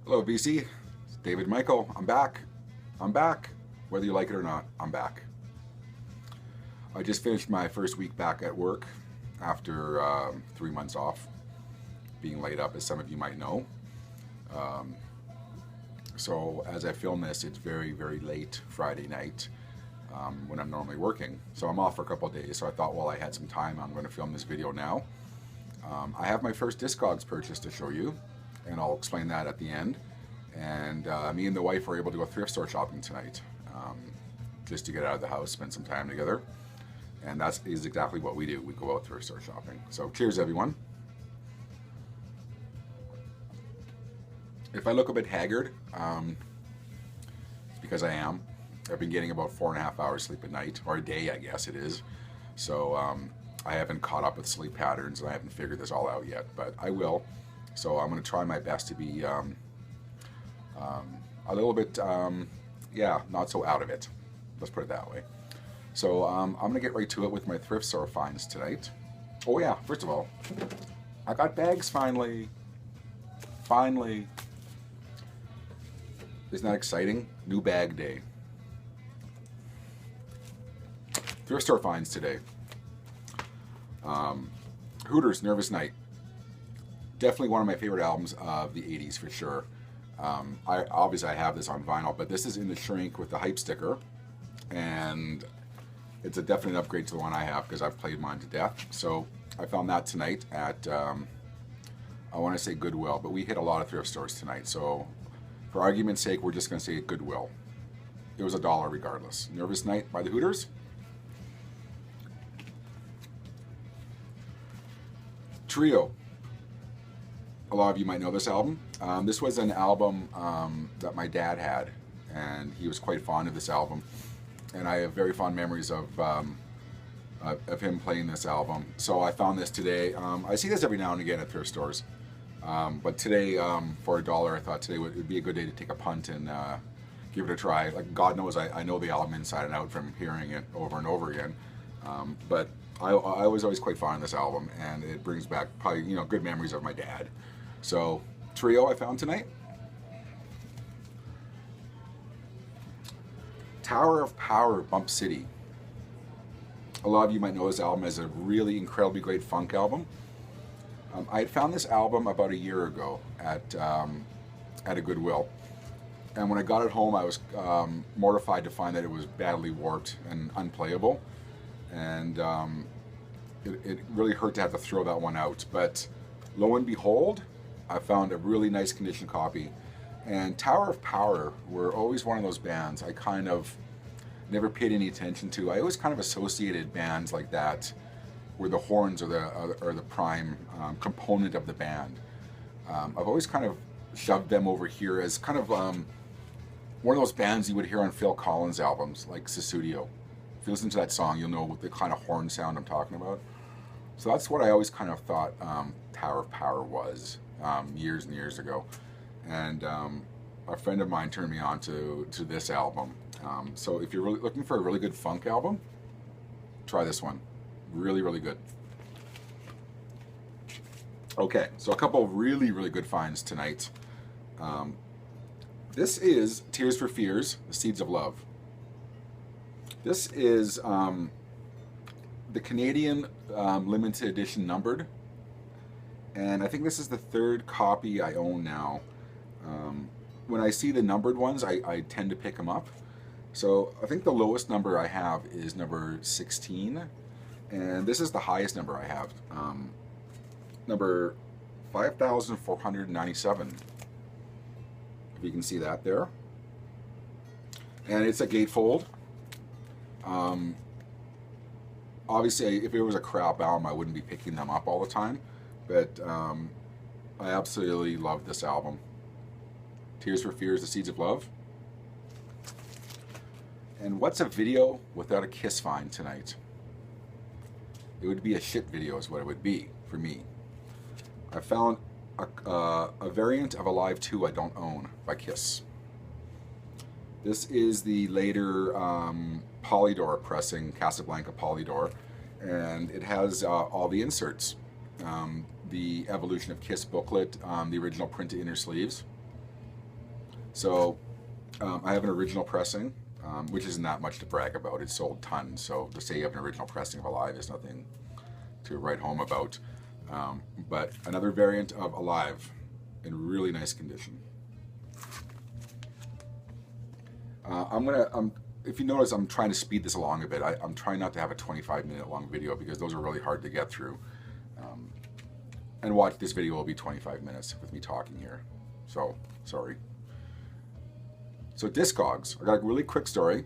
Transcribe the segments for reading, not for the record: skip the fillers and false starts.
Hello, BC. It's David Michael. I'm back. I'm back. Whether you like it or not, I'm back. I just finished my first week back at work after 3 months off, being laid up, as some of you might know. Um, so as I film this, it's very, very late Friday night when I'm normally working. So I'm off for a couple of days. So I thought while I had some time, I'm going to film this video now. I have my first Discogs purchase to show you, and I'll explain that at the end. And me and the wife were able to go thrift store shopping tonight, just to get out of the house, spend some time together. And that is exactly what we do. We go out thrift store shopping. So cheers, everyone. If I look a bit haggard, it's because I am. I've been getting about 4.5 hours sleep a night, or a day, I guess it is. So I haven't caught up with sleep patterns, and I haven't figured this all out yet, but I will. So I'm going to try my best to be a little bit, yeah, not so out of it. Let's put it that way. So I'm going to get right to it with my thrift store finds tonight. Oh yeah, first of all, I got bags finally. Finally. Isn't that exciting? New bag day. Thrift store finds today. Hooters, Nervous Night. Definitely one of my favorite albums of the 80s for sure. Obviously I have this on vinyl, but this is in the shrink with the hype sticker, and it's a definite upgrade to the one I have because I've played mine to death. So I found that tonight at, I want to say Goodwill, but we hit a lot of thrift stores tonight. So for argument's sake, we're just going to say Goodwill. It was $1 regardless. Nervous Night by the Hooters. Trio. A lot of you might know this album. This was an album that my dad had, and he was quite fond of this album. And I have very fond memories of him playing this album. So I found this today. I see this every now and again at thrift stores. But today, for $1, I thought today would be a good day to take a punt and give it a try. Like, God knows I know the album inside and out from hearing it over and over again. But I was always quite fond of this album, and it brings back probably, good memories of my dad. So, Trio I found tonight. Tower of Power, Bump City. A lot of you might know this album as a really incredibly great funk album. I had found this album about a year ago at a Goodwill. And when I got it home, I was mortified to find that it was badly warped and unplayable. And it really hurt to have to throw that one out. But lo and behold, I found a really nice condition copy. And Tower of Power were always one of those bands I kind of never paid any attention to. I always kind of associated bands like that where the horns are the prime component of the band. I've always kind of shoved them over here as kind of one of those bands you would hear on Phil Collins albums, like Susudio. If you listen to that song, you'll know what the kind of horn sound I'm talking about. So that's what I always kind of thought Tower of Power was years and years ago. And a friend of mine turned me on to this album. So if you're really looking for a really good funk album, try this one. Really, really good. Okay, so a couple of really, really good finds tonight. This is Tears for Fears, The Seeds of Love. This is the Canadian limited edition numbered, and I think this is the third copy I own now. When I see the numbered ones, I tend to pick them up. So I think the lowest number I have is number 16, and this is the highest number I have, number 5,497. If you can see that there. And it's a gatefold. Obviously, if it was a crap album, I wouldn't be picking them up all the time, but I absolutely love this album. Tears for Fears, The Seeds of Love. And what's a video without a Kiss find tonight? It would be a shit video is what it would be for me. I found a variant of Alive 2 I don't own by Kiss. This is the later Polydor pressing, Casablanca Polydor, and it has all the inserts. The Evolution of Kiss booklet, the original printed inner sleeves. So I have an original pressing, which isn't that much to brag about. It's sold tons, so to say you have an original pressing of Alive is nothing to write home about. But another variant of Alive in really nice condition. If you notice, I'm trying to speed this along a bit. I'm trying not to have a 25-minute long video because those are really hard to get through. And watch this video will be 25 minutes with me talking here. So, sorry. So Discogs, I got a really quick story.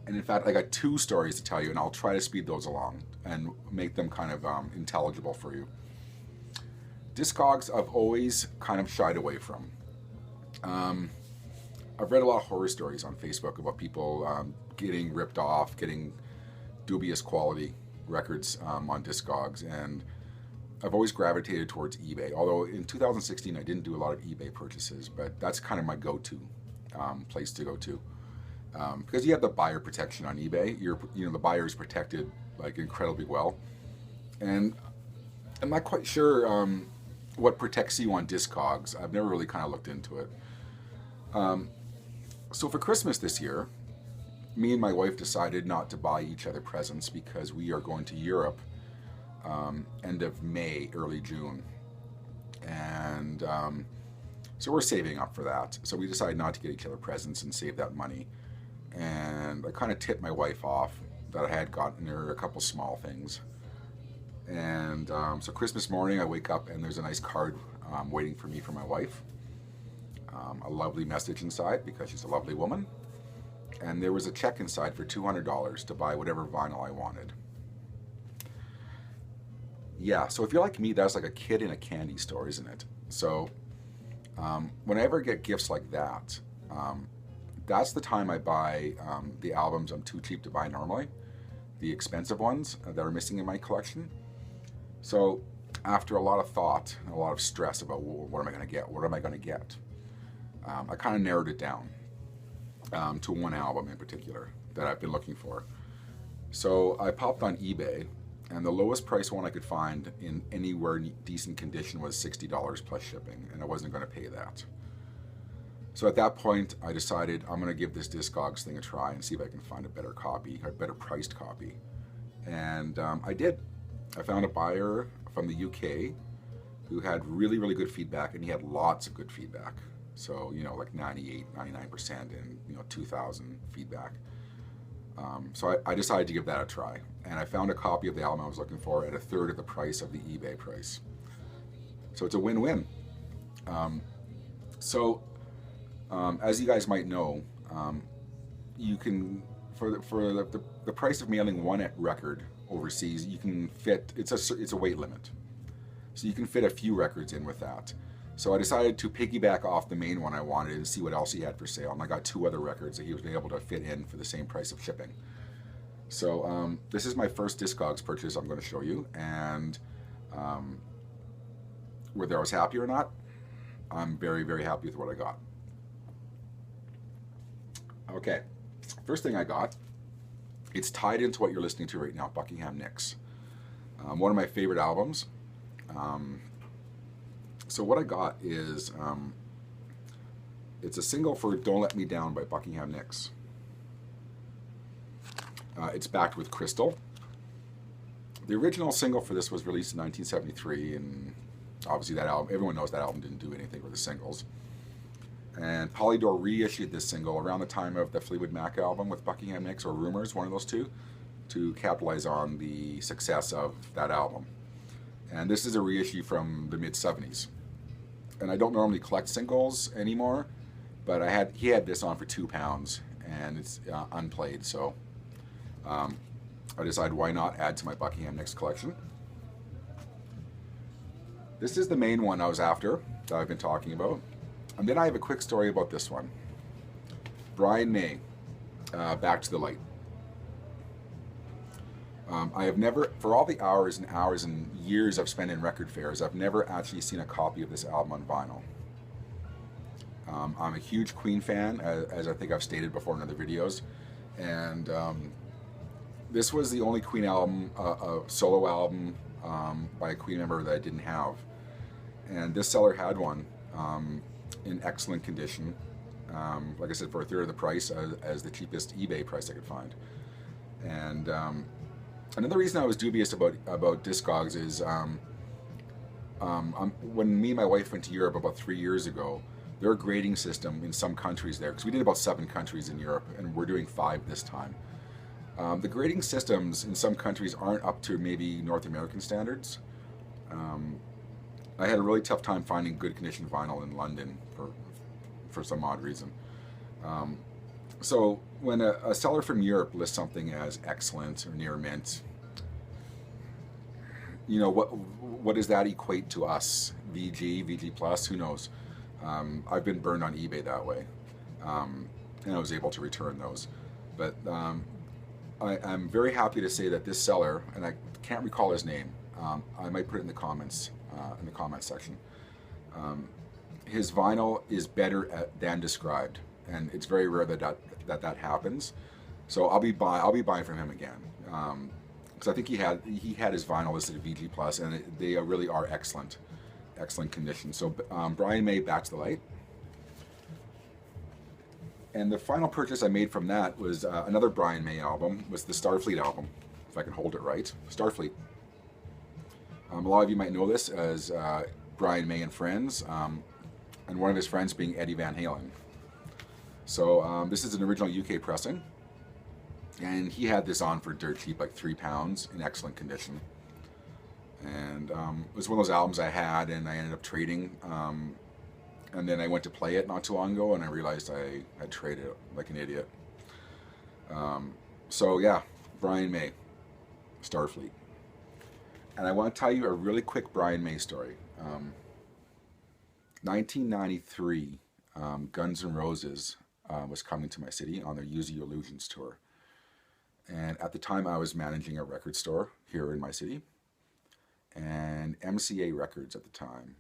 And in fact, I got 2 stories to tell you, and I'll try to speed those along and make them kind of intelligible for you. Discogs I've always kind of shied away from. I've read a lot of horror stories on Facebook about people getting ripped off, getting dubious quality records on Discogs, and I've always gravitated towards eBay. Although in 2016 I didn't do a lot of eBay purchases, but that's kind of my go-to place to go to because you have the buyer protection on eBay. The buyer is protected like incredibly well, and I'm not quite sure what protects you on Discogs. I've never really kind of looked into it. So for Christmas this year, me and my wife decided not to buy each other presents because we are going to Europe end of May, early June. And so we're saving up for that. So we decided not to get each other presents and save that money. And I kind of tipped my wife off that I had gotten her a couple small things. And so Christmas morning I wake up and there's a nice card waiting for me from my wife. A lovely message inside because she's a lovely woman. And there was a check inside for $200 to buy whatever vinyl I wanted. Yeah, so if you're like me, that's like a kid in a candy store, isn't it? So whenever I get gifts like that, that's the time I buy the albums I'm too cheap to buy normally, the expensive ones that are missing in my collection. So after a lot of thought and a lot of stress about, well, what am I going to get? What am I going to get? I kind of narrowed it down to one album in particular that I've been looking for. So I popped on eBay, and the lowest price one I could find in anywhere decent condition was $60 plus shipping, and I wasn't going to pay that. So at that point, I decided I'm going to give this Discogs thing a try and see if I can find a better copy, a better priced copy. And I did. I found a buyer from the UK who had really, really good feedback, and he had lots of good feedback. So, like 98, 99% and, 2,000 feedback. So I decided to give that a try. And I found a copy of the album I was looking for at a third of the price of the eBay price. So it's a win-win. As you guys might know, you can, for the price of mailing one record overseas, you can fit, it's a weight limit. So you can fit a few records in with that. So I decided to piggyback off the main one I wanted and see what else he had for sale. And I got 2 other records that he was able to fit in for the same price of shipping. So this is my first Discogs purchase I'm going to show you. And whether I was happy or not, I'm very, very happy with what I got. Okay, first thing I got, it's tied into what you're listening to right now, Buckingham Nicks. One of my favorite albums. So what I got is, it's a single for Don't Let Me Down by Buckingham Nicks. It's backed with Crystal. The original single for this was released in 1973, and obviously that album, everyone knows that album didn't do anything with the singles. And Polydor reissued this single around the time of the Fleetwood Mac album with Buckingham Nicks, or Rumors, one of those two, to capitalize on the success of that album. And this is a reissue from the mid-70s. And I don't normally collect singles anymore, but he had this on for £2, and it's unplayed, so I decided why not add to my Buckingham Nicks collection. This is the main one I was after, that I've been talking about. And then I have a quick story about this one. Brian May, Back to the Light. I have never, for all the hours and hours and years I've spent in record fairs, I've never actually seen a copy of this album on vinyl. I'm a huge Queen fan, as I think I've stated before in other videos, and this was the only Queen album, a solo album by a Queen member that I didn't have. And this seller had one, in excellent condition. Like I said, for a third of the price as the cheapest eBay price I could find. And another reason I was dubious about Discogs is when me and my wife went to Europe about 3 years ago, their grading system in some countries there, because we did about 7 countries in Europe and we're doing 5 this time. The grading systems in some countries aren't up to maybe North American standards. I had a really tough time finding good condition vinyl in London for some odd reason. So when a seller from Europe lists something as excellent or near mint, you know, what does that equate to us? VG plus, who knows? I've been burned on eBay that way, and I was able to return those. But I'm very happy to say that this seller, and I can't recall his name, I might put it in the comments, in the comment section. His vinyl is better than described, and it's very rare that happens. So I'll be buying from him again, because I think he had his vinyl listed at VG plus, and they really are excellent condition. So Brian May, Back to the Light. And the final purchase I made from that was another Brian May album, was the Starfleet album, if I can hold it right. Starfleet. A lot of you might know this as Brian May and Friends, and one of his friends being Eddie Van Halen. So this is an original UK pressing, and he had this on for dirt cheap, like £3, in excellent condition. And it was one of those albums I had, and I ended up trading. And then I went to play it not too long ago, and I realized I had traded it like an idiot. So yeah, Brian May, Starfleet. And I want to tell you a really quick Brian May story. 1993, Guns N' Roses was coming to my city on their Use Your Illusions tour. And at the time I was managing a record store here in my city. And MCA Records at the time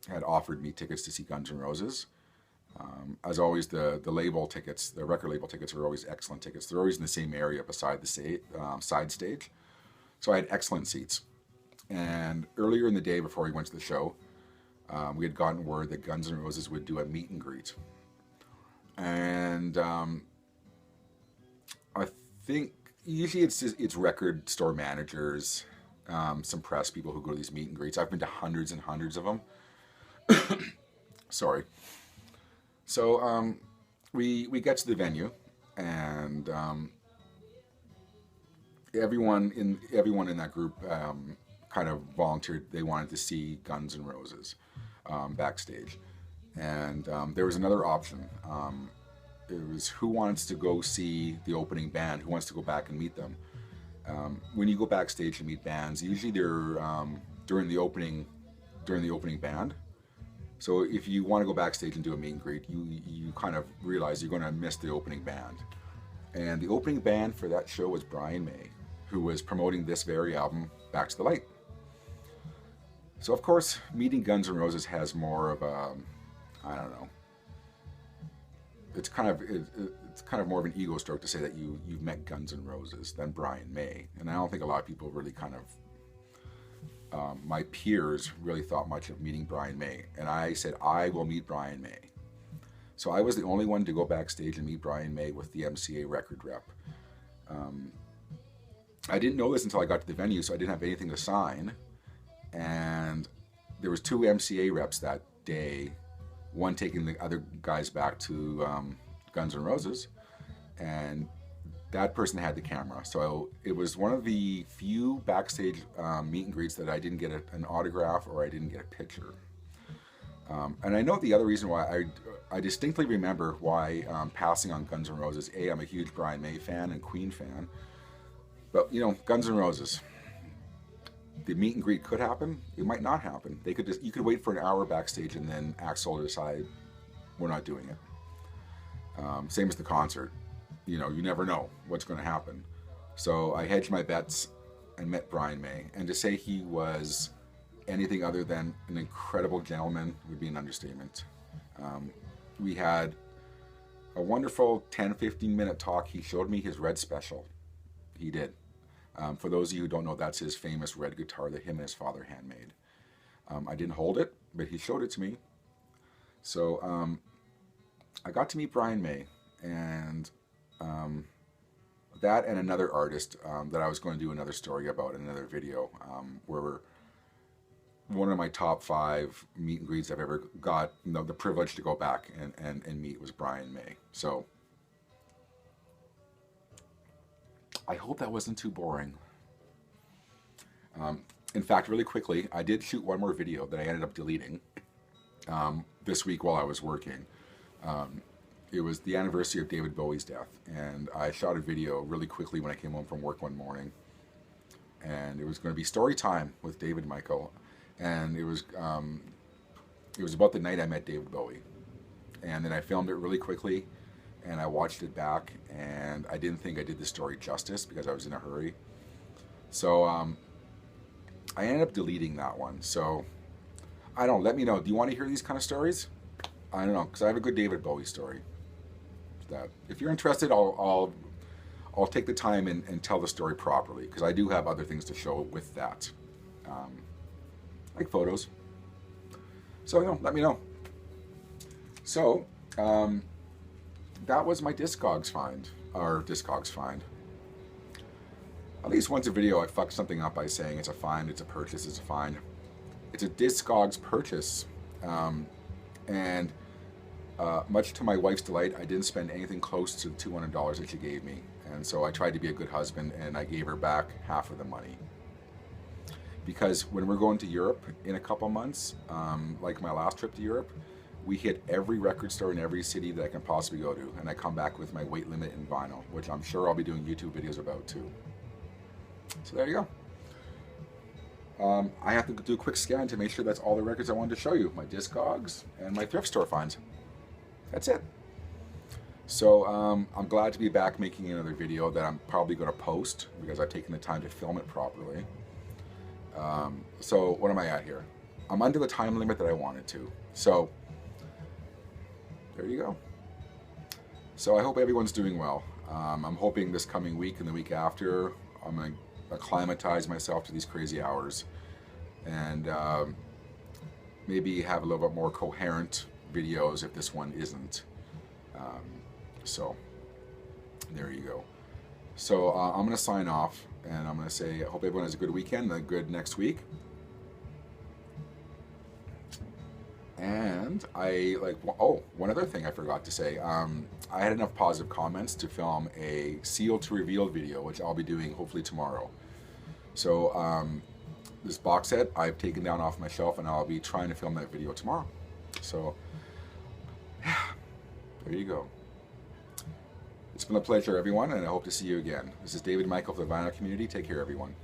had offered me tickets to see Guns N' Roses. As always, the label tickets, the record label tickets, are always excellent tickets. They're always in the same area beside the side stage. So I had excellent seats. And earlier in the day before we went to the show, we had gotten word that Guns N' Roses would do a meet and greet. And I think usually it's record store managers, some press people who go to these meet and greets. I've been to hundreds and hundreds of them. Sorry. So we get to the venue, and everyone in that group kind of volunteered. They wanted to see Guns N' Roses backstage, and there was another option. It was who wants to go see the opening band, who wants to go back and meet them. When you go backstage to meet bands, usually they're during the opening band. So if you want to go backstage and do a meet and greet, you kind of realize you're going to miss the opening band. And the opening band for that show was Brian May, who was promoting this very album, Back to the Light. So of course, meeting Guns N' Roses has more of a, I don't know, it's kind of more of an ego stroke to say that you've met Guns N' Roses than Brian May. And I don't think a lot of people really kind of, my peers really thought much of meeting Brian May. And I said, I will meet Brian May. So I was the only one to go backstage and meet Brian May with the MCA record rep. I didn't know this until I got to the venue, so I didn't have anything to sign. And there was 2 MCA reps that day, one taking the other guys back to Guns N' Roses, and that person had the camera. So it was one of the few backstage meet and greets that I didn't get an autograph or I didn't get a picture. And I know the other reason why, I distinctly remember why passing on Guns N' Roses. A, I'm a huge Brian May fan and Queen fan, but you know, Guns N' Roses, the meet and greet could happen, it might not happen. You could wait for an hour backstage and then Axl will decide we're not doing it. Same as the concert. You know, you never know what's going to happen. So I hedged my bets and met Brian May. And to say he was anything other than an incredible gentleman would be an understatement. We had a wonderful 10-15 minute talk. He showed me his Red Special. He did. For those of you who don't know, that's his famous red guitar that him and his father handmade. I didn't hold it, but he showed it to me. So I got to meet Brian May, and that and another artist that I was going to do another story about in another video, where one of my top 5 meet and greets I've ever got, the privilege to go back and meet was Brian May. So I hope that wasn't too boring. In fact, really quickly, I did shoot one more video that I ended up deleting this week while I was working. It was the anniversary of David Bowie's death, and I shot a video really quickly when I came home from work one morning, and it was going to be story time with David Michael, and it was about the night I met David Bowie, and then I filmed it really quickly, and I watched it back, and I didn't think I did the story justice because I was in a hurry, so I ended up deleting that one. So I don't know, let me know, do you want to hear these kind of stories? I don't know, because I have a good David Bowie story. That if you're interested, I'll take the time and tell the story properly, because I do have other things to show with that, like photos. So let me know. So that was my Discogs find, or Discogs find. At least once a video I fucked something up by saying it's a find, it's a purchase, it's a find. It's a Discogs purchase, and much to my wife's delight, I didn't spend anything close to the $200 that she gave me. And so I tried to be a good husband, and I gave her back half of the money. Because when we're going to Europe in a couple months, like my last trip to Europe, we hit every record store in every city that I can possibly go to. And I come back with my weight limit in vinyl, which I'm sure I'll be doing YouTube videos about too. So there you go. I have to do a quick scan to make sure that's all the records I wanted to show you. My Discogs and my thrift store finds. That's it. So I'm glad to be back making another video that I'm probably going to post because I've taken the time to film it properly. So what am I at here? I'm under the time limit that I wanted to. So there you go. So I hope everyone's doing well. I'm hoping this coming week and the week after I'm going to acclimatize myself to these crazy hours and maybe have a little bit more coherent videos if this one isn't. So there you go. So I'm going to sign off, and I'm going to say I hope everyone has a good weekend and a good next week. And one other thing I forgot to say. I had enough positive comments to film a sealed to revealed video, which I'll be doing hopefully tomorrow. So this box set I've taken down off my shelf, and I'll be trying to film that video tomorrow. So there you go. It's been a pleasure, everyone, and I hope to see you again. This is David Michael for the Vinyl Community. Take care, everyone.